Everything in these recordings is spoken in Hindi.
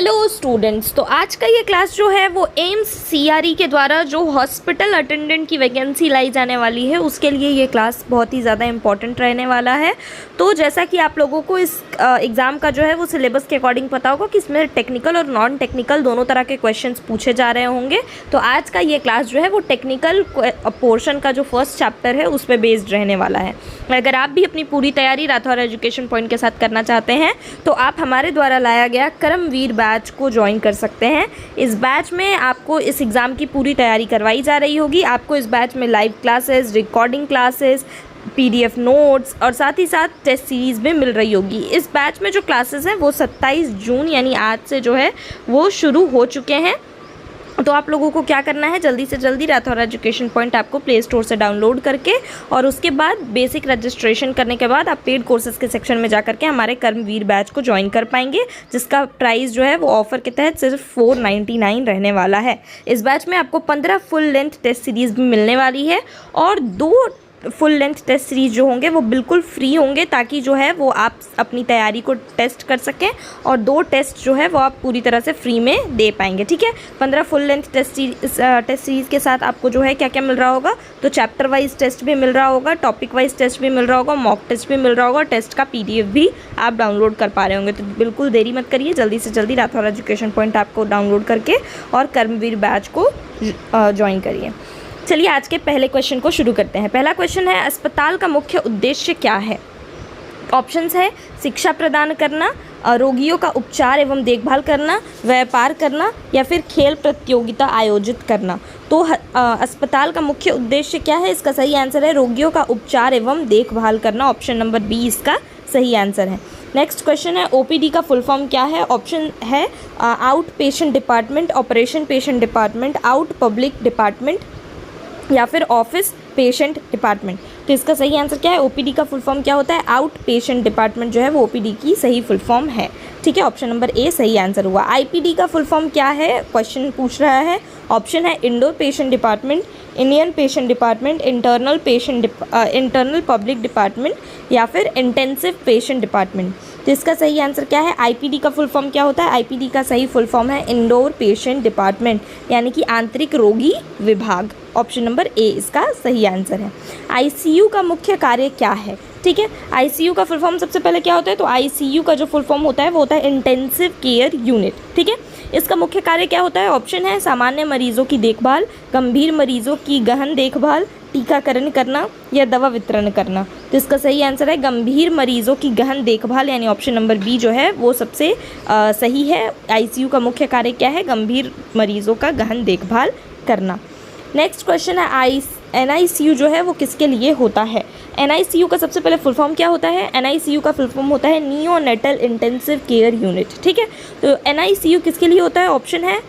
हेलो स्टूडेंट्स, तो आज का ये क्लास जो है वो एम्स सीआरई के द्वारा जो हॉस्पिटल अटेंडेंट की वैकेंसी लाई जाने वाली है उसके लिए ये क्लास बहुत ही ज़्यादा इम्पॉर्टेंट रहने वाला है। तो जैसा कि आप लोगों को इस एग्ज़ाम का जो है वो सिलेबस के अकॉर्डिंग पता होगा कि इसमें टेक्निकल और नॉन टेक्निकल दोनों तरह के क्वेश्चंस पूछे जा रहे होंगे। तो आज का ये क्लास जो है वो टेक्निकल पोर्शन का जो फर्स्ट चैप्टर है उस पर बेस्ड रहने वाला है। अगर आप भी अपनी पूरी तैयारी राठौर एजुकेशन पॉइंट के साथ करना चाहते हैं तो आप हमारे द्वारा लाया गया कर्मवीर बैच को ज्वाइन कर सकते हैं। इस बैच में आपको इस एग्ज़ाम की पूरी तैयारी करवाई जा रही होगी। आपको इस बैच में live classes, recording classes, PDF notes और साथ ही साथ टेस्ट सीरीज़ भी मिल रही होगी। इस बैच में जो क्लासेस हैं वो 27 जून यानी आज से जो है वो शुरू हो चुके हैं। तो आप लोगों को क्या करना है, जल्दी से जल्दी राठौर एजुकेशन पॉइंट आपको प्ले स्टोर से डाउनलोड करके और उसके बाद बेसिक रजिस्ट्रेशन करने के बाद आप पेड कोर्सेज़ के सेक्शन में जा करके हमारे कर्मवीर बैच को ज्वाइन कर पाएंगे, जिसका प्राइस जो है वो ऑफ़र के तहत सिर्फ 499 रहने वाला है। इस बैच में आपको 15 फुल लेंथ टेस्ट सीरीज़ भी मिलने वाली है और 2 फुल लेंथ टेस्ट सीरीज़ जो होंगे वो बिल्कुल फ्री होंगे, ताकि जो है वो आप अपनी तैयारी को टेस्ट कर सकें और 2 टेस्ट जो है वो आप पूरी तरह से फ्री में दे पाएंगे। ठीक है, 15 फुल लेंथ टेस्ट सीरीज़ के साथ आपको जो है क्या क्या मिल रहा होगा, तो चैप्टर वाइज टेस्ट भी मिल रहा होगा, टॉपिक वाइज टेस्ट भी मिल रहा होगा, मॉक टेस्ट भी मिल रहा होगा, टेस्ट का PDF भी आप डाउनलोड कर पा रहे होंगे। तो बिल्कुल देरी मत करिए, जल्दी से जल्दी राठौर एजुकेशन पॉइंट आपको डाउनलोड करके और कर्मवीर बैच को ज्वाइन करिए। चलिए आज के पहले क्वेश्चन को शुरू करते हैं। पहला क्वेश्चन है, अस्पताल का मुख्य उद्देश्य क्या है? ऑप्शंस है शिक्षा प्रदान करना, रोगियों का उपचार एवं देखभाल करना, व्यापार करना या फिर खेल प्रतियोगिता आयोजित करना। तो अस्पताल का मुख्य उद्देश्य क्या है? इसका सही आंसर है रोगियों का उपचार एवं देखभाल करना। ऑप्शन नंबर बी इसका सही आंसर है। नेक्स्ट क्वेश्चन है, OPD का फुल फॉर्म क्या है? ऑप्शन है out patient department, operation patient department, out public department या फिर ऑफिस पेशेंट डिपार्टमेंट। तो इसका सही आंसर क्या है? OPD का फुल फॉर्म क्या होता है? आउट पेशेंट डिपार्टमेंट जो है वो OPD की सही फुल फॉर्म है। ठीक है, ऑप्शन नंबर ए सही आंसर हुआ। IPD का फुल फॉर्म क्या है? क्वेश्चन पूछ रहा है। ऑप्शन है indoor patient department, Indian patient department, internal public department या फिर इंटेंसिव पेशेंट डिपार्टमेंट। तो इसका सही आंसर क्या है? IPD का फुल फॉर्म क्या होता है? IPD का सही फुल फॉर्म है इंडोर पेशेंट डिपार्टमेंट, यानी कि आंतरिक रोगी विभाग। ऑप्शन नंबर ए इसका सही आंसर है। ICU का मुख्य कार्य क्या है? ठीक है, ICU का फुल फॉर्म सबसे पहले क्या होता है? तो ICU का जो फुल फॉर्म होता है वो होता है इंटेंसिव केयर यूनिट। ठीक है, इसका मुख्य कार्य क्या होता है? ऑप्शन है सामान्य मरीजों की देखभाल, गंभीर मरीजों की गहन देखभाल, टीकाकरण करना या दवा वितरण करना। तो इसका सही आंसर है गंभीर मरीजों की गहन देखभाल, यानी ऑप्शन नंबर बी जो है वो सबसे सही है। ICU का मुख्य कार्य क्या है? गंभीर मरीजों का गहन देखभाल करना। नेक्स्ट क्वेश्चन है, NICU जो है वो किसके लिए होता है? NICU का सबसे पहले फुल फॉर्म क्या होता है? NICU का फुल फॉर्म होता है नियोनेटल इंटेंसिव केयर यूनिट। ठीक है, तो NICU किसके लिए होता है? ऑप्शन है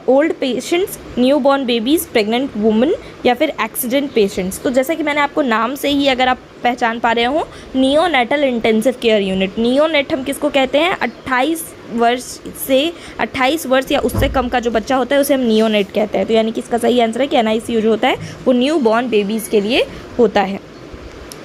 old patients, new born babies, pregnant women या फिर एक्सीडेंट पेशेंट्स। तो जैसा कि मैंने आपको नाम से ही अगर आप पहचान पा रहे हो, neonatal intensive care unit. Neonate हम किसको कहते हैं? 28 वर्ष या उससे कम का जो बच्चा होता है उसे हम नियोनेट कहते हैं। तो यानी कि इसका सही आंसर है कि NICU जो होता है वो न्यू बॉर्न बेबीज़ के लिए होता है।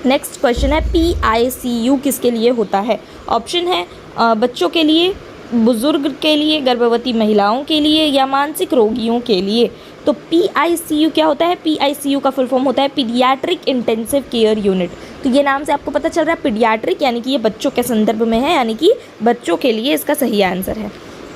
नेक्स्ट क्वेश्चन है, PICU किसके लिए होता है? ऑप्शन है बच्चों के लिए, बुजुर्ग के लिए, गर्भवती महिलाओं के लिए या मानसिक रोगियों के लिए। तो PICU क्या होता है? PICU का फुल फॉर्म होता है पीडियाट्रिक इंटेंसिव केयर यूनिट। तो ये नाम से आपको पता चल रहा है पीडियाट्रिक यानी कि ये बच्चों के संदर्भ में है, यानी कि बच्चों के लिए इसका सही आंसर है।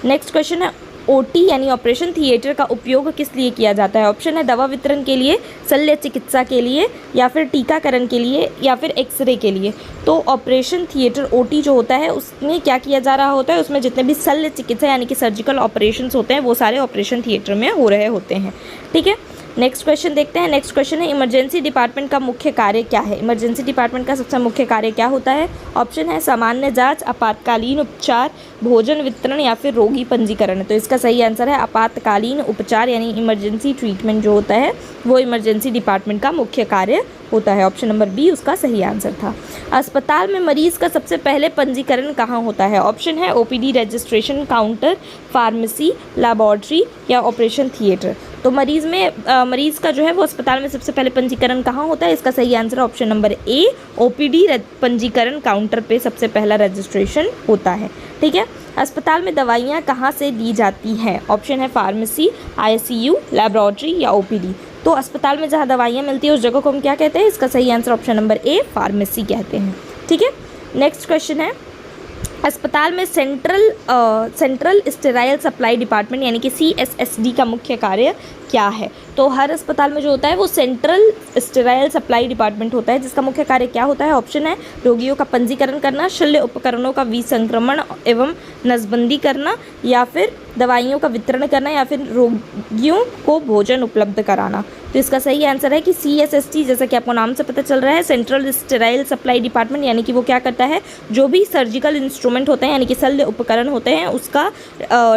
नेक्स्ट क्वेश्चन है, OT यानी ऑपरेशन थिएटर का उपयोग किस लिए किया जाता है? ऑप्शन है दवा वितरण के लिए, शल्य चिकित्सा के लिए या फिर टीकाकरण के लिए या फिर एक्सरे के लिए। तो ऑपरेशन थिएटर OT जो होता है उसमें क्या किया जा रहा होता है? उसमें जितने भी शल्य चिकित्सा यानी कि सर्जिकल ऑपरेशंस होते हैं वो सारे ऑपरेशन थिएटर में हो रहे होते हैं। ठीक है, नेक्स्ट क्वेश्चन देखते हैं। नेक्स्ट क्वेश्चन है, इमरजेंसी डिपार्टमेंट का मुख्य कार्य क्या है? इमरजेंसी डिपार्टमेंट का सबसे मुख्य कार्य क्या होता है? ऑप्शन है सामान्य जांच, आपातकालीन उपचार, भोजन वितरण या फिर रोगी पंजीकरण। तो इसका सही आंसर है आपातकालीन उपचार, यानी इमरजेंसी ट्रीटमेंट जो होता है वो इमरजेंसी डिपार्टमेंट का मुख्य कार्य होता है। ऑप्शन नंबर बी उसका सही आंसर था। अस्पताल में मरीज का सबसे पहले पंजीकरण कहाँ होता है? ऑप्शन है OPD registration counter, pharmacy, laboratory या ऑपरेशन थिएटर। तो मरीज़ का जो है वो अस्पताल में सबसे पहले पंजीकरण कहाँ होता है? इसका सही answer option number A, OPD पंजीकरण काउंटर पे सबसे पहला रजिस्ट्रेशन होता है। ठीक है, अस्पताल में दवाइयाँ कहाँ से दी जाती हैं? ऑप्शन है फार्मेसी, ICU, लैबोरेटरी या OPD। तो अस्पताल में जहाँ दवाइयाँ मिलती है उस जगह को हम क्या कहते हैं? इसका सही answer option number A pharmacy कहते हैं। ठीक है, नेक्स्ट क्वेश्चन है, अस्पताल में सेंट्रल स्टेराइल सप्लाई डिपार्टमेंट यानी कि CSSD का मुख्य कार्य क्या है? तो हर अस्पताल में जो होता है वो सेंट्रल स्टेराइल सप्लाई डिपार्टमेंट होता है, जिसका मुख्य कार्य क्या होता है? ऑप्शन है रोगियों का पंजीकरण करना, शल्य उपकरणों का विसंक्रमण एवं नसबंदी करना, या फिर दवाइयों का वितरण करना, या फिर रोगियों को भोजन उपलब्ध कराना। तो इसका सही आंसर है कि CSSD, जैसा कि आपको नाम से पता चल रहा है, सेंट्रल स्टेराइल सप्लाई डिपार्टमेंट, यानी कि वो क्या करता है? जो भी सर्जिकल इंस्ट्रूमेंट होते हैं यानी कि शल्य उपकरण होते हैं उसका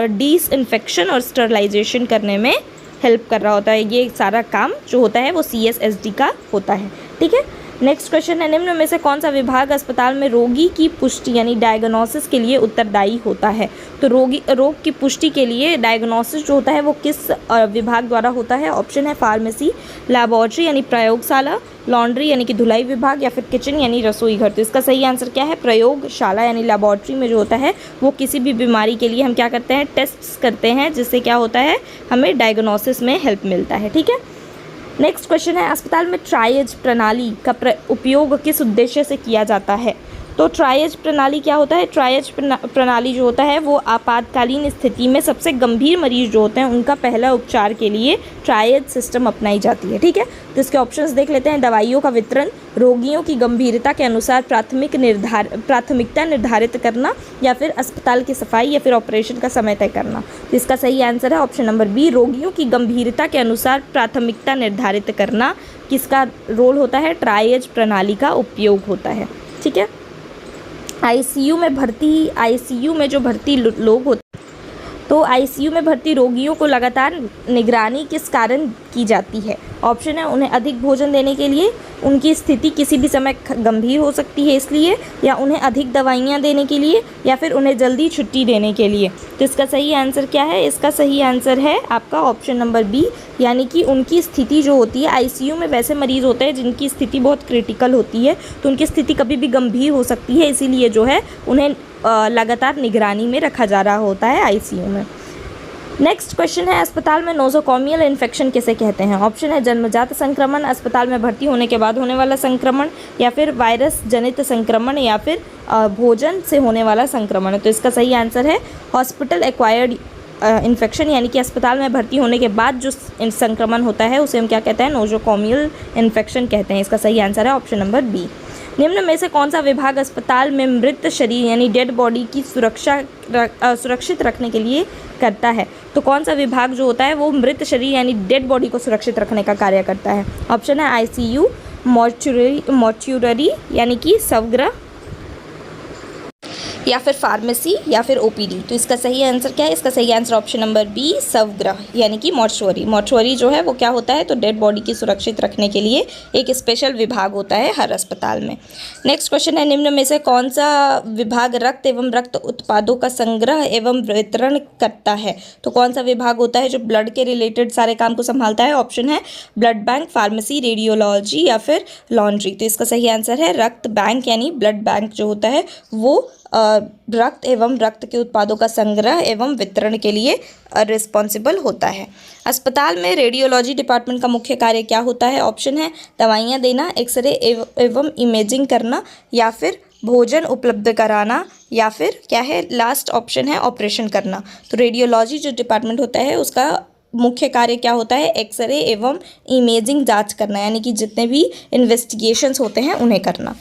डिसइंफेक्शन और स्टरलाइजेशन करने में हेल्प कर रहा होता है। ये सारा काम जो होता है वो CSSD का होता है। ठीक है, नेक्स्ट क्वेश्चन है, निम्न में से कौन सा विभाग अस्पताल में रोगी की पुष्टि यानी डायग्नोसिस के लिए उत्तरदायी होता है? तो रोग की पुष्टि के लिए डायग्नोसिस जो होता है वो किस विभाग द्वारा होता है? ऑप्शन है फार्मेसी, लैबोरेटरी यानी प्रयोगशाला, लॉन्ड्री यानी कि धुलाई विभाग, या फिर किचन यानी रसोई घर। तो इसका सही आंसर क्या है? प्रयोगशाला यानी लैबोरेटरी में जो होता है वो किसी भी बीमारी के लिए हम क्या करते हैं? टेस्ट करते हैं, जिससे क्या होता है? हमें डायग्नोसिस में हेल्प मिलता है। ठीक है, नेक्स्ट क्वेश्चन है, अस्पताल में ट्रायज प्रणाली का उपयोग किस उद्देश्य से किया जाता है? तो ट्रायज प्रणाली क्या होता है? ट्रायज प्रणाली जो होता है वो आपातकालीन स्थिति में सबसे गंभीर मरीज जो होते हैं उनका पहला उपचार के लिए ट्रायज सिस्टम अपनाई जाती है। ठीक है, तो इसके ऑप्शंस देख लेते हैं, दवाइयों का वितरण, रोगियों की गंभीरता के अनुसार प्राथमिकता निर्धारित करना, या फिर अस्पताल की सफाई, या फिर ऑपरेशन का समय तय करना। तो इसका सही आंसर है ऑप्शन नंबर बी, रोगियों की गंभीरता के अनुसार प्राथमिकता निर्धारित करना। किसका रोल होता है? ट्रायज प्रणाली का उपयोग होता है। ठीक है, ICU में जो भर्ती लोग होते हैं, तो ICU में भर्ती रोगियों को लगातार निगरानी किस कारण की जाती है? ऑप्शन है उन्हें अधिक भोजन देने के लिए, उनकी स्थिति किसी भी समय गंभीर हो सकती है इसलिए, या उन्हें अधिक दवाइयाँ देने के लिए, या फिर उन्हें जल्दी छुट्टी देने के लिए। तो इसका सही आंसर क्या है? इसका सही आंसर है आपका ऑप्शन नंबर बी, यानी कि उनकी स्थिति जो होती है, ICU में वैसे मरीज़ होते हैं जिनकी स्थिति बहुत क्रिटिकल होती है, तो उनकी स्थिति कभी भी गंभीर हो सकती है, इसीलिए जो है उन्हें लगातार निगरानी में रखा जा रहा होता है ICU में। नेक्स्ट क्वेश्चन है, अस्पताल में नोज़ोकॉमियल इन्फेक्शन किसे कहते हैं? ऑप्शन है जन्मजात संक्रमण, अस्पताल में भर्ती होने के बाद होने वाला संक्रमण, या फिर वायरस जनित संक्रमण, या फिर भोजन से होने वाला संक्रमण। तो इसका सही आंसर है हॉस्पिटल एक्वायर्ड इन्फेक्शन, यानी कि अस्पताल में भर्ती होने के बाद जो संक्रमण होता है उसे हम क्या कहते हैं? नोज़ोकॉमियल इन्फेक्शन कहते हैं। इसका सही आंसर है ऑप्शन नंबर बी। निम्न में से कौन सा विभाग अस्पताल में मृत शरीर यानी डेड बॉडी की सुरक्षित रखने के लिए करता है? तो कौन सा विभाग जो होता है वो मृत शरीर यानी डेड बॉडी को सुरक्षित रखने का कार्य करता है? ऑप्शन है ICU, मॉर्चुरी यानी कि शवगृह, या फिर फार्मेसी, या फिर OPD। तो इसका सही आंसर क्या है? इसका सही आंसर ऑप्शन नंबर बी, शवगृह यानी कि मॉर्चुरी जो है वो क्या होता है? तो डेड बॉडी की सुरक्षित रखने के लिए एक स्पेशल विभाग होता है हर अस्पताल में। नेक्स्ट क्वेश्चन है, निम्न में से कौन सा विभाग रक्त एवं रक्त उत्पादों का संग्रह एवं वितरण करता है? तो कौन सा विभाग होता है जो ब्लड के रिलेटेड सारे काम को संभालता है? ऑप्शन है ब्लड बैंक, फार्मेसी, रेडियोलॉजी, या फिर लॉन्ड्री। तो इसका सही आंसर है रक्त बैंक, यानी ब्लड बैंक जो होता है वो रक्त एवं रक्त के उत्पादों का संग्रह एवं वितरण के लिए रिस्पॉन्सिबल होता है। अस्पताल में रेडियोलॉजी डिपार्टमेंट का मुख्य कार्य क्या होता है? ऑप्शन है दवाइयाँ देना, एक्सरे एवं इमेजिंग करना, या फिर भोजन उपलब्ध कराना, या फिर क्या है? लास्ट ऑप्शन है ऑपरेशन करना। तो रेडियोलॉजी जो डिपार्टमेंट होता है उसका मुख्य कार्य क्या होता है? एक्सरे एवं इमेजिंग जाँच करना, यानी कि जितने भी इन्वेस्टिगेशंस होते हैं उन्हें करना।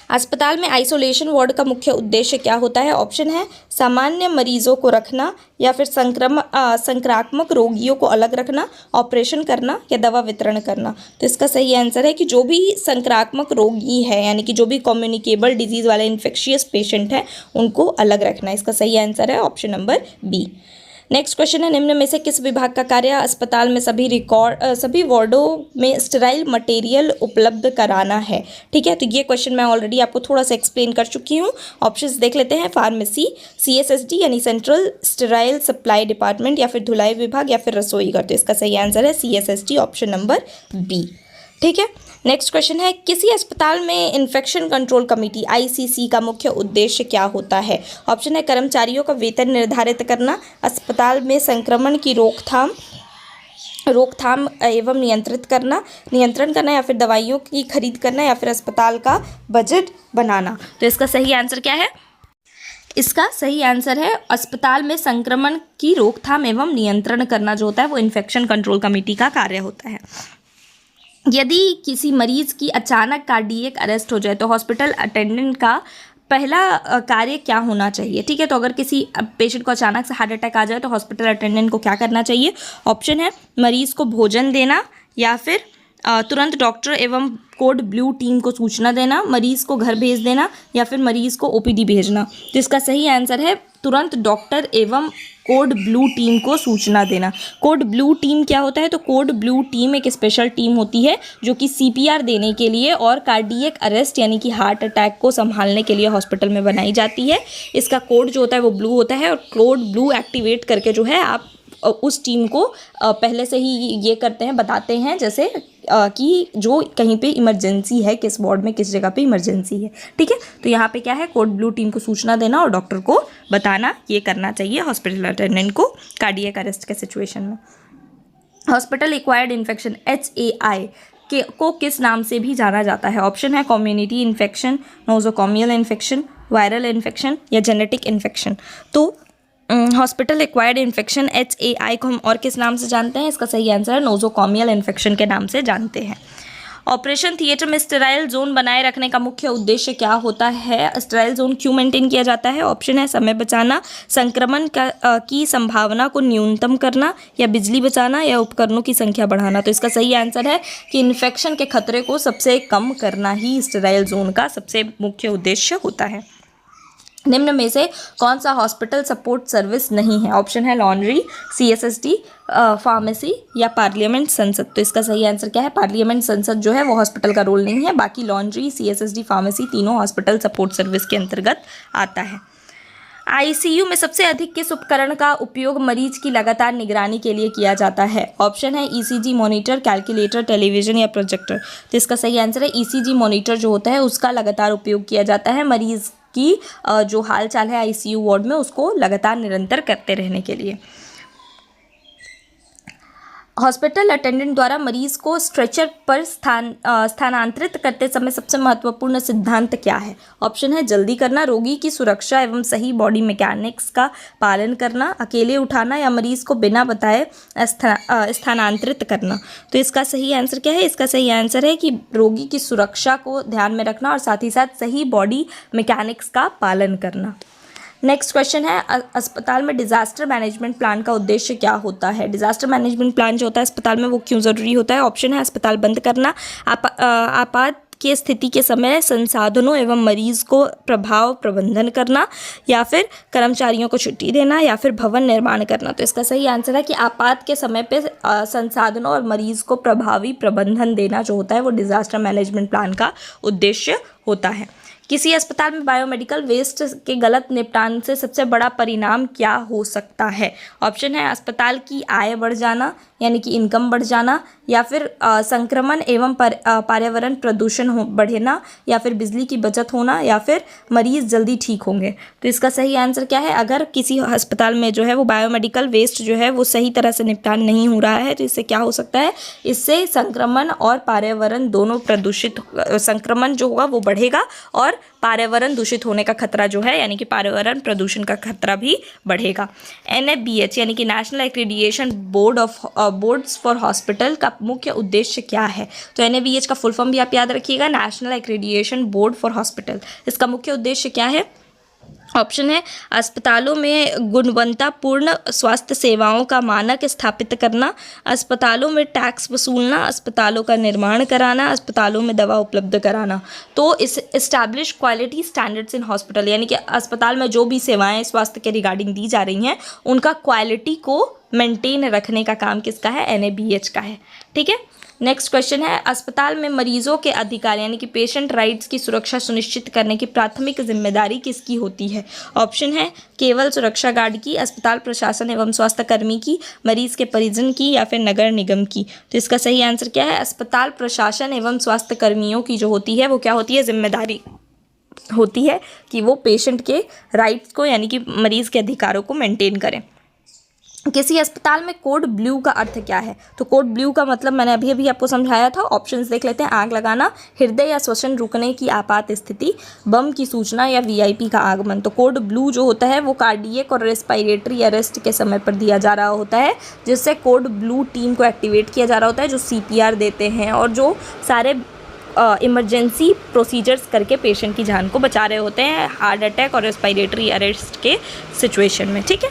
अस्पताल में आइसोलेशन वार्ड का मुख्य उद्देश्य क्या होता है? ऑप्शन है सामान्य मरीजों को रखना, या फिर संक्रामक रोगियों को अलग रखना, ऑपरेशन करना, या दवा वितरण करना। तो इसका सही आंसर है कि जो भी संक्रामक रोगी है यानी कि जो भी कम्युनिकेबल डिजीज़ वाले इन्फेक्शियस पेशेंट हैं उनको अलग रखना। इसका सही आंसर है option number B. Next question है, निम्न में से किस विभाग का कार्य अस्पताल में सभी वार्डों में स्टेराइल मटेरियल उपलब्ध कराना है? ठीक है, तो ये क्वेश्चन मैं ऑलरेडी आपको थोड़ा सा एक्सप्लेन कर चुकी हूँ। ऑप्शंस देख लेते हैं, फार्मेसी, CSSD यानी सेंट्रल स्टेराइल सप्लाई डिपार्टमेंट, या फिर धुलाई विभाग, या फिर रसोई घर। तो इसका सही आंसर है CSSD ऑप्शन नंबर बी। ठीक है, नेक्स्ट क्वेश्चन है, किसी अस्पताल में इन्फेक्शन कंट्रोल कमेटी आईसीसी का मुख्य उद्देश्य क्या होता है? ऑप्शन है कर्मचारियों का वेतन निर्धारित करना, अस्पताल में संक्रमण की रोकथाम एवं नियंत्रण करना या फिर दवाइयों की खरीद करना या फिर अस्पताल का बजट बनाना। तो इसका सही आंसर क्या है? इसका सही आंसर है अस्पताल में संक्रमण की रोकथाम एवं नियंत्रण करना जो होता है वो इन्फेक्शन कंट्रोल कमेटी का कार्य होता है। यदि किसी मरीज की अचानक कार्डियक अरेस्ट हो जाए तो हॉस्पिटल अटेंडेंट का पहला कार्य क्या होना चाहिए? ठीक है, तो अगर किसी पेशेंट को अचानक से हार्ट अटैक आ जाए तो हॉस्पिटल अटेंडेंट को क्या करना चाहिए? ऑप्शन है मरीज को भोजन देना या फिर तुरंत डॉक्टर एवं कोड ब्लू टीम को सूचना देना, मरीज को घर भेज देना या फिर मरीज को ओपीडी भेजना। तो इसका सही आंसर है तुरंत डॉक्टर एवं कोड ब्लू टीम को सूचना देना। कोड ब्लू टीम क्या होता है? तो कोड ब्लू टीम एक स्पेशल टीम होती है जो कि सीपीआर देने के लिए और कार्डियक अरेस्ट यानी कि हार्ट अटैक को संभालने के लिए हॉस्पिटल में बनाई जाती है। इसका कोड जो होता है वो ब्लू होता है और कोड ब्लू एक्टिवेट करके जो है आप उस टीम को पहले से ही ये करते हैं, बताते हैं जैसे कि जो कहीं पे इमरजेंसी है, किस वार्ड में किस जगह पे इमरजेंसी है। ठीक है, तो यहाँ पे क्या है? कोड ब्लू टीम को सूचना देना और डॉक्टर को बताना, ये करना चाहिए हॉस्पिटल अटेंडेंट को कार्डियक अरेस्ट के सिचुएशन में। हॉस्पिटल एक्वायर्ड इन्फेक्शन HAI को किस नाम से भी जाना जाता है? ऑप्शन है community infection, nosocomial infection, viral infection या जेनेटिक इन्फेक्शन। तो हॉस्पिटल एक्वायर्ड इन्फेक्शन HAI को हम और किस नाम से जानते हैं? इसका सही आंसर है नोजोकॉमियल इन्फेक्शन के नाम से जानते हैं। ऑपरेशन थिएटर में स्टेराइल जोन बनाए रखने का मुख्य उद्देश्य क्या होता है? स्टेराइल जोन क्यों मेंटेन किया जाता है? ऑप्शन है समय बचाना, संक्रमण की संभावना को न्यूनतम करना या बिजली बचाना या उपकरणों की संख्या बढ़ाना। तो इसका सही आंसर है कि इन्फेक्शन के खतरे को सबसे कम करना ही स्टेराइल जोन का सबसे मुख्य उद्देश्य होता है। निम्न में से कौन सा हॉस्पिटल सपोर्ट सर्विस नहीं है? ऑप्शन है लॉन्ड्री, CSSD, फार्मेसी या पार्लियामेंट संसद। तो इसका सही आंसर क्या है? पार्लियामेंट संसद जो है वो हॉस्पिटल का रोल नहीं है, बाकी लॉन्ड्री, CSSD, फार्मेसी तीनों हॉस्पिटल सपोर्ट सर्विस के अंतर्गत आता है। ICU में सबसे अधिक किस उपकरण का उपयोग मरीज की लगातार निगरानी के लिए किया जाता है? ऑप्शन है ECG मॉनिटर, कैलकुलेटर, टेलीविजन या प्रोजेक्टर। तो इसका सही आंसर है ECG मॉनिटर जो होता है उसका लगातार उपयोग किया जाता है मरीज की जो हाल चाल है ICU वार्ड में उसको लगातार निरंतर करते रहने के लिए। हॉस्पिटल अटेंडेंट द्वारा मरीज को स्ट्रेचर पर स्थानांतरित करते समय सबसे महत्वपूर्ण सिद्धांत क्या है? ऑप्शन है जल्दी करना, रोगी की सुरक्षा एवं सही बॉडी मैकेनिक्स का पालन करना, अकेले उठाना या मरीज को बिना बताए स्थानांतरित करना। तो इसका सही आंसर क्या है? इसका सही आंसर है कि रोगी की सुरक्षा को ध्यान में रखना और साथ ही साथ सही बॉडी मैकेनिक्स का पालन करना। नेक्स्ट क्वेश्चन है, अस्पताल में डिजास्टर मैनेजमेंट प्लान का उद्देश्य क्या होता है? डिजास्टर मैनेजमेंट प्लान जो होता है अस्पताल में वो क्यों ज़रूरी होता है? ऑप्शन है अस्पताल बंद करना, आपात की स्थिति के समय संसाधनों एवं मरीज को प्रभाव प्रबंधन करना या फिर कर्मचारियों को छुट्टी देना या फिर भवन निर्माण करना। तो इसका सही आंसर है कि आपात के समय पे संसाधनों और मरीज को प्रभावी प्रबंधन देना जो होता है वो डिजास्टर मैनेजमेंट प्लान का उद्देश्य होता है। किसी अस्पताल में बायोमेडिकल वेस्ट के गलत निपटान से सबसे बड़ा परिणाम क्या हो सकता है? ऑप्शन है अस्पताल की आय बढ़ जाना यानी कि इनकम बढ़ जाना या फिर संक्रमण एवं पर्यावरण प्रदूषण बढ़ना या फिर बिजली की बचत होना या फिर मरीज जल्दी ठीक होंगे। तो इसका सही आंसर क्या है? अगर किसी अस्पताल में जो है वो बायोमेडिकल वेस्ट जो है वो सही तरह से निपटान नहीं हो रहा है तो इससे क्या हो सकता है? इससे संक्रमण और पर्यावरण दोनों प्रदूषित, संक्रमण जो होगा वो बढ़ेगा और पर्यावरण दूषित होने का खतरा जो है यानी कि पर्यावरण प्रदूषण का खतरा भी बढ़ेगा। NABH यानी कि national accreditation boards for hospital का मुख्य उद्देश्य क्या है? तो NABH का फुल फॉर्म भी आप याद रखिएगा, national accreditation board for hospital. इसका मुख्य उद्देश्य क्या है? ऑप्शन है अस्पतालों में गुणवत्तापूर्ण स्वास्थ्य सेवाओं का मानक स्थापित करना, अस्पतालों में टैक्स वसूलना, अस्पतालों का निर्माण कराना, अस्पतालों में दवा उपलब्ध कराना। तो इस establish quality standards in hospital यानी कि अस्पताल में जो भी सेवाएं स्वास्थ्य के रिगार्डिंग दी जा रही हैं उनका क्वालिटी को मेंटेन रखने का काम किसका है, NABH का है। ठीक है, नेक्स्ट क्वेश्चन है, अस्पताल में मरीजों के अधिकार यानी कि पेशेंट राइट्स की सुरक्षा सुनिश्चित करने की प्राथमिक जिम्मेदारी किसकी होती है। ऑप्शन है केवल सुरक्षा गार्ड की, अस्पताल प्रशासन एवं स्वास्थ्य कर्मी की, मरीज के परिजन की, या फिर नगर निगम की। तो इसका सही आंसर क्या है, अस्पताल प्रशासन एवं स्वास्थ्य कर्मियों की जो होती है वो क्या होती है, जिम्मेदारी होती है कि वो पेशेंट के राइट्स को यानी कि मरीज के अधिकारों को मेंटेन करें। किसी अस्पताल में कोड ब्लू का अर्थ क्या है। तो कोड ब्लू का मतलब मैंने अभी आपको समझाया था। ऑप्शंस देख लेते हैं, आग लगाना, हृदय या श्वसन रुकने की आपात स्थिति, बम की सूचना, या VIP का आगमन। तो कोड ब्लू जो होता है वो कार्डियक और रेस्पिरेटरी अरेस्ट के समय पर दिया जा रहा होता है, जिससे कोड ब्लू टीम को एक्टिवेट किया जा रहा होता है, जो CPR देते हैं और जो सारे इमरजेंसी प्रोसीजर्स करके पेशेंट की जान को बचा रहे होते हैं हार्ट अटैक और रेस्पिरेटरी अरेस्ट के सिचुएशन में। ठीक है,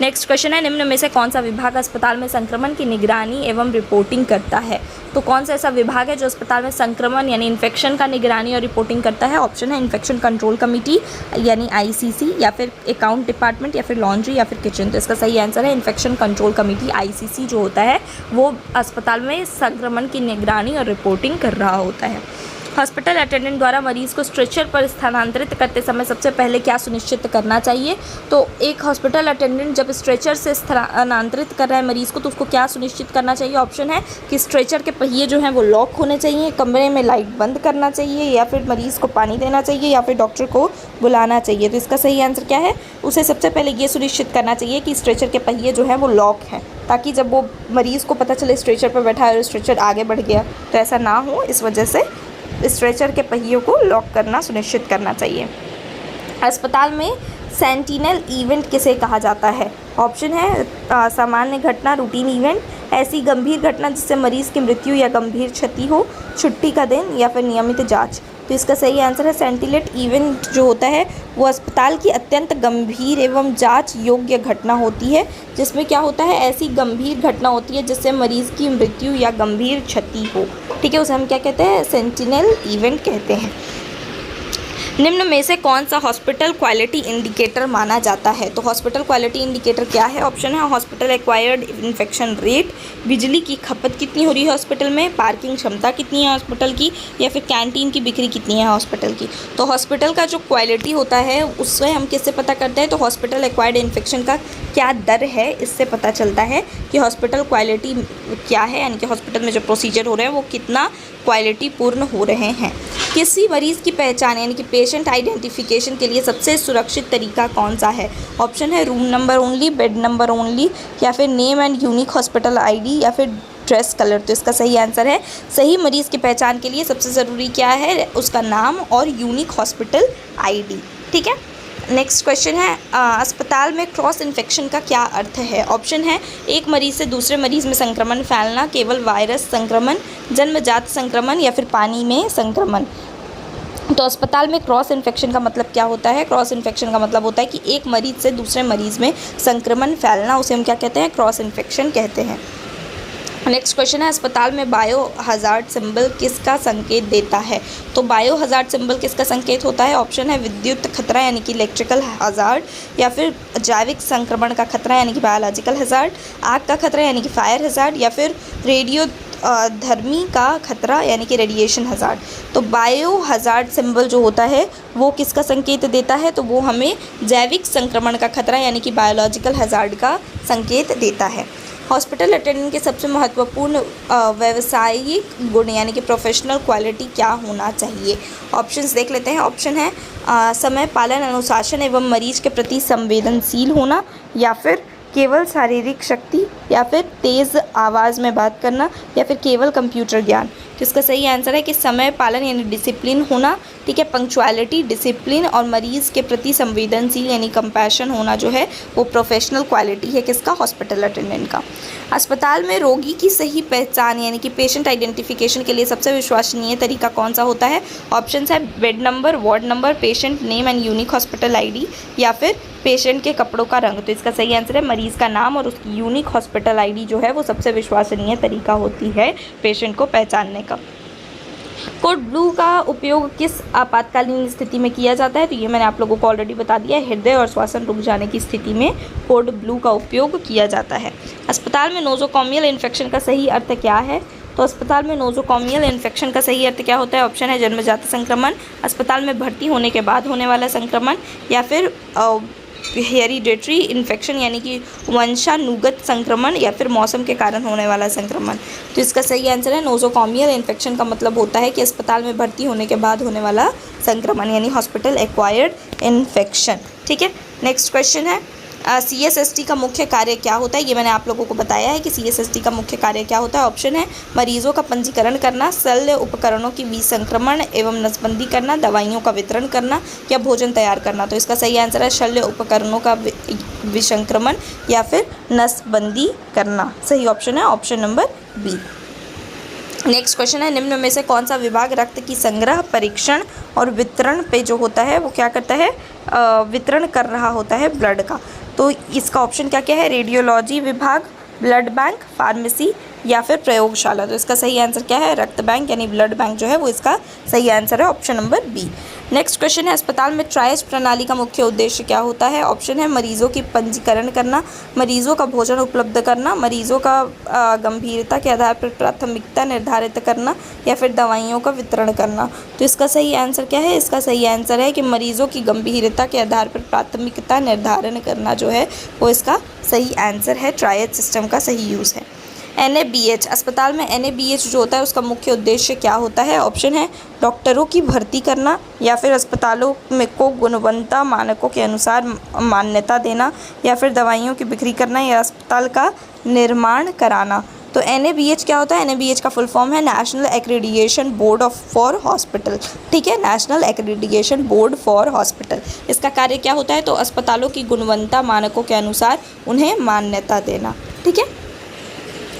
नेक्स्ट क्वेश्चन है, निम्न में से कौन सा विभाग अस्पताल में संक्रमण की निगरानी एवं रिपोर्टिंग करता है। तो कौन सा ऐसा विभाग है जो अस्पताल में संक्रमण यानी इन्फेक्शन का निगरानी और रिपोर्टिंग करता है। ऑप्शन है इन्फेक्शन कंट्रोल कमेटी यानी ICC, या फिर अकाउंट डिपार्टमेंट, या फिर लॉन्ड्री, या फिर किचन। तो इसका सही आंसर है इन्फेक्शन कंट्रोल कमेटी ICC जो होता है वो अस्पताल में संक्रमण की निगरानी और रिपोर्टिंग कर रहा होता है। हॉस्पिटल अटेंडेंट द्वारा मरीज को स्ट्रेचर पर स्थानांतरित करते समय सबसे पहले क्या सुनिश्चित करना चाहिए। तो एक हॉस्पिटल अटेंडेंट जब स्ट्रेचर से स्थानांतरित कर रहा है मरीज को तो उसको क्या सुनिश्चित करना चाहिए। ऑप्शन है कि स्ट्रेचर के पहिए जो हैं वो लॉक होने चाहिए, कमरे में लाइट बंद करना चाहिए, या फिर मरीज़ को पानी देना चाहिए, या फिर डॉक्टर को बुलाना चाहिए। तो इसका सही आंसर क्या है, उसे सबसे पहले ये सुनिश्चित करना चाहिए कि स्ट्रेचर के पहिए जो हैं वो लॉक हैं, ताकि जब वो मरीज़ को पता चले स्ट्रेचर पर बैठा है और स्ट्रेचर आगे बढ़ गया तो ऐसा ना हो, इस वजह से स्ट्रेचर के पहियों को लॉक करना सुनिश्चित करना चाहिए। अस्पताल में सेंटिनल इवेंट किसे कहा जाता है। ऑप्शन है सामान्य घटना, रूटीन इवेंट, ऐसी गंभीर घटना जिससे मरीज़ की मृत्यु या गंभीर क्षति हो, छुट्टी का दिन, या फिर नियमित जांच। तो इसका सही आंसर है सेंटिनल इवेंट जो होता है वो अस्पताल की अत्यंत गंभीर एवं जांच योग्य घटना होती है, जिसमें क्या होता है, ऐसी गंभीर घटना होती है जिससे मरीज़ की मृत्यु या गंभीर क्षति हो। ठीक है, उसे हम क्या कहते हैं, सेंटिनल इवेंट कहते हैं। निम्न में से कौन सा हॉस्पिटल क्वालिटी इंडिकेटर माना जाता है। तो हॉस्पिटल क्वालिटी इंडिकेटर क्या है। ऑप्शन है हॉस्पिटल एक्वायर्ड इन्फेक्शन रेट, बिजली की खपत कितनी हो रही है हॉस्पिटल में, पार्किंग क्षमता कितनी है हॉस्पिटल की, या फिर कैंटीन की बिक्री कितनी है हॉस्पिटल की। तो हॉस्पिटल का जो क्वालिटी होता है उससे हम किससे पता करते हैं, तो हॉस्पिटल एक्वायर्ड इन्फेक्शन का क्या दर है, इससे पता चलता है कि हॉस्पिटल क्वालिटी क्या है, यानी कि हॉस्पिटल में जो प्रोसीजर हो रहे हैं वो कितना क्वालिटी पूर्ण हो रहे हैं। किसी मरीज़ की पहचान यानी कि पेशेंट आइडेंटिफिकेशन के लिए सबसे सुरक्षित तरीका कौन सा है। ऑप्शन है room number only, bed number only, या फिर name and unique hospital ID, या फिर ड्रेस कलर। तो इसका सही आंसर है, सही मरीज़ की पहचान के लिए सबसे ज़रूरी क्या है, उसका नाम और यूनिक हॉस्पिटल ID। ठीक है, नेक्स्ट क्वेश्चन है अस्पताल में क्रॉस इन्फेक्शन का क्या अर्थ है। ऑप्शन है एक मरीज़ से दूसरे मरीज़ में संक्रमण फैलना, केवल वायरस संक्रमण, जन्मजात संक्रमण, या फिर पानी में संक्रमण। तो अस्पताल में क्रॉस इन्फेक्शन का मतलब क्या होता है। क्रॉस इन्फेक्शन का मतलब होता है कि एक मरीज़ से दूसरे मरीज़ में संक्रमण फैलना, उसे हम क्या कहते हैं, क्रॉस इन्फेक्शन कहते हैं। नेक्स्ट क्वेश्चन है अस्पताल में बायो हज़ार्ड सिंबल किसका संकेत देता है। तो बायो हज़ार्ड सिंबल किसका संकेत होता है। ऑप्शन है विद्युत खतरा यानी कि इलेक्ट्रिकल हज़ार्ड, या फिर जैविक संक्रमण का खतरा यानी कि बायोलॉजिकल हज़ार्ड, आग का खतरा यानी कि फायर हज़ार्ड, या फिर रेडियो धर्मी का खतरा यानी कि रेडिएशन हज़ार्ड। तो बायो हज़ार्ड सिंबल जो होता है वो किसका संकेत देता है, तो वो हमें जैविक संक्रमण का खतरा यानी कि बायोलॉजिकल हज़ार्ड का संकेत देता है। हॉस्पिटल अटेंडेंट के सबसे महत्वपूर्ण व्यावसायिक गुण यानी कि प्रोफेशनल क्वालिटी क्या होना चाहिए। ऑप्शंस देख लेते हैं। ऑप्शन है समय पालन, अनुशासन एवं मरीज के प्रति संवेदनशील होना, या फिर केवल शारीरिक शक्ति, या फिर तेज़ आवाज़ में बात करना, या फिर केवल कंप्यूटर ज्ञान। तो इसका सही आंसर है कि समय पालन यानी डिसिप्लिन होना, ठीक है, पंक्चुअलिटी, डिसिप्लिन, और मरीज़ के प्रति संवेदनशील यानी कंपैशन होना जो है वो प्रोफेशनल क्वालिटी है किसका, हॉस्पिटल अटेंडेंट का। अस्पताल में रोगी की सही पहचान यानी कि पेशेंट आइडेंटिफिकेशन के लिए सबसे विश्वसनीय तरीका कौन सा होता है। ऑप्शन है bed number, ward number, patient name and unique hospital ID, या फिर पेशेंट के कपड़ों का रंग। तो इसका सही आंसर है मरीज़ का नाम और उसकी यूनिक हॉस्पिटल ID जो है वो सबसे विश्वसनीय तरीका होती है पेशेंट को पहचानने का। कोड ब्लू का उपयोग किस आपातकालीन स्थिति में किया जाता है? तो ये मैंने आप लोगों को ऑलरेडी बता दिया है। हृदय और श्वसन रुक जाने की स्थिति में कोड ब्लू का उपयोग किया जाता है। अस्पताल में नोजोकॉमियल इन्फेक्शन का सही अर्थ क्या है? तो अस्पताल में नोजोकॉमियल इन्फेक्शन का सही अर्थ क्या होता है? ऑप्शन है जन्मजात संक्रमण, अस्पताल में भर्ती होने के बाद होने वाला संक्रमण, या फिर हेरिडेटरी इन्फेक्शन यानी कि वंशानुगत संक्रमण, या फिर मौसम के कारण होने वाला संक्रमण। तो इसका सही आंसर है नोजोकॉमियल इन्फेक्शन का मतलब होता है कि अस्पताल में भर्ती होने के बाद होने वाला संक्रमण यानी हॉस्पिटल एक्वायर्ड इन्फेक्शन। ठीक है, नेक्स्ट क्वेश्चन है CSST का मुख्य कार्य क्या होता है? ये मैंने आप लोगों को बताया है कि CSST का मुख्य कार्य क्या होता है। ऑप्शन है मरीजों का पंजीकरण करना, शल्य उपकरणों की विसंक्रमण एवं नसबंदी करना, दवाइयों का वितरण करना, या भोजन तैयार करना। तो इसका सही आंसर है शल्य उपकरणों का विसंक्रमण या फिर नसबंदी करना। सही ऑप्शन है option number B. Next question है निम्न में से कौन सा विभाग रक्त की संग्रह, परीक्षण और वितरण पे जो होता है वो क्या करता है? वितरण कर रहा होता है ब्लड का। तो इसका ऑप्शन क्या क्या है? रेडियोलॉजी विभाग, ब्लड बैंक, फार्मेसी, या फिर प्रयोगशाला। तो इसका सही आंसर क्या है? रक्त बैंक यानी ब्लड बैंक जो है वो इसका सही आंसर है option number B. Next question है अस्पताल में ट्रायज प्रणाली का मुख्य उद्देश्य क्या होता है? ऑप्शन है मरीजों की पंजीकरण करना, मरीजों का भोजन उपलब्ध करना, मरीजों का गंभीरता के आधार पर प्राथमिकता निर्धारित करना, या फिर दवाइयों का वितरण करना। तो इसका सही आंसर क्या है? इसका सही आंसर है कि मरीजों की गंभीरता के आधार पर प्राथमिकता निर्धारण करना जो है वो इसका सही आंसर है। ट्रायज सिस्टम का सही यूज़ है। NABH अस्पताल में NABH जो होता है उसका मुख्य उद्देश्य क्या होता है? ऑप्शन है डॉक्टरों की भर्ती करना, या फिर अस्पतालों में को गुणवत्ता मानकों के अनुसार मान्यता देना, या फिर दवाइयों की बिक्री करना, या अस्पताल का निर्माण कराना। तो NABH क्या होता है? NABH का फुल फॉर्म है national accreditation board for hospital. ठीक है, national accreditation board for hospital. इसका कार्य क्या होता है? तो अस्पतालों की गुणवत्ता मानकों के अनुसार उन्हें मान्यता देना। ठीक है,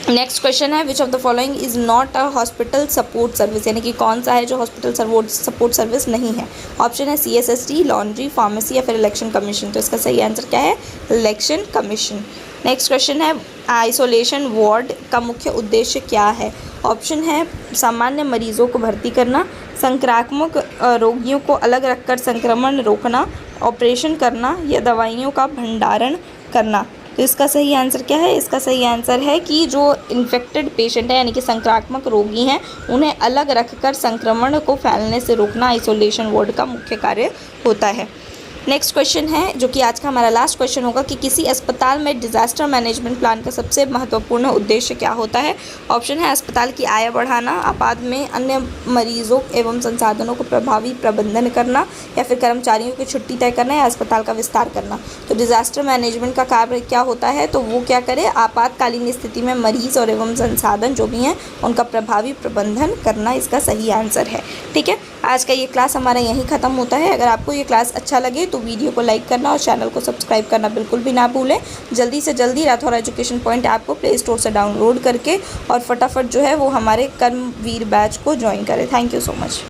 नेक्स्ट क्वेश्चन है which of the following is not a hospital support service, यानी कि कौन सा है जो हॉस्पिटल सपोर्ट सर्विस नहीं है? ऑप्शन है CSST, लॉन्ड्री, फार्मेसी, या फिर इलेक्शन कमीशन। तो इसका सही आंसर क्या है? Election commission. नेक्स्ट क्वेश्चन है आइसोलेशन वार्ड का मुख्य उद्देश्य क्या है? ऑप्शन है सामान्य मरीजों को भर्ती करना, संक्रामक रोगियों को अलग रखकर संक्रमण रोकना, ऑपरेशन करना, या दवाइयों का भंडारण करना। तो इसका सही आंसर क्या है? इसका सही आंसर है कि जो इन्फेक्टेड पेशेंट है यानी कि संक्रामक रोगी हैं उन्हें अलग रखकर संक्रमण को फैलने से रोकना आइसोलेशन वार्ड का मुख्य कार्य होता है। नेक्स्ट क्वेश्चन है जो कि आज का हमारा लास्ट क्वेश्चन होगा कि किसी अस्पताल में डिजास्टर मैनेजमेंट प्लान का सबसे महत्वपूर्ण उद्देश्य क्या होता है? ऑप्शन है अस्पताल की आय बढ़ाना, आपात में अन्य मरीजों एवं संसाधनों को प्रभावी प्रबंधन करना, या फिर कर्मचारियों की छुट्टी तय करना, या अस्पताल का विस्तार करना। तो डिजास्टर मैनेजमेंट का कार्य क्या होता है? तो वो क्या करे? आपातकालीन स्थिति में मरीज और एवं संसाधन जो भी हैं उनका प्रभावी प्रबंधन करना इसका सही आंसर है। ठीक है, आज का ये क्लास हमारा यहीं ख़त्म होता है। अगर आपको ये क्लास अच्छा लगे तो वीडियो को लाइक करना और चैनल को सब्सक्राइब करना बिल्कुल भी ना भूलें। जल्दी से जल्दी राठौर एजुकेशन पॉइंट ऐप को प्ले स्टोर से डाउनलोड करके और फटाफट जो है वो हमारे कर्मवीर बैच को ज्वाइन करें। Thank you so much.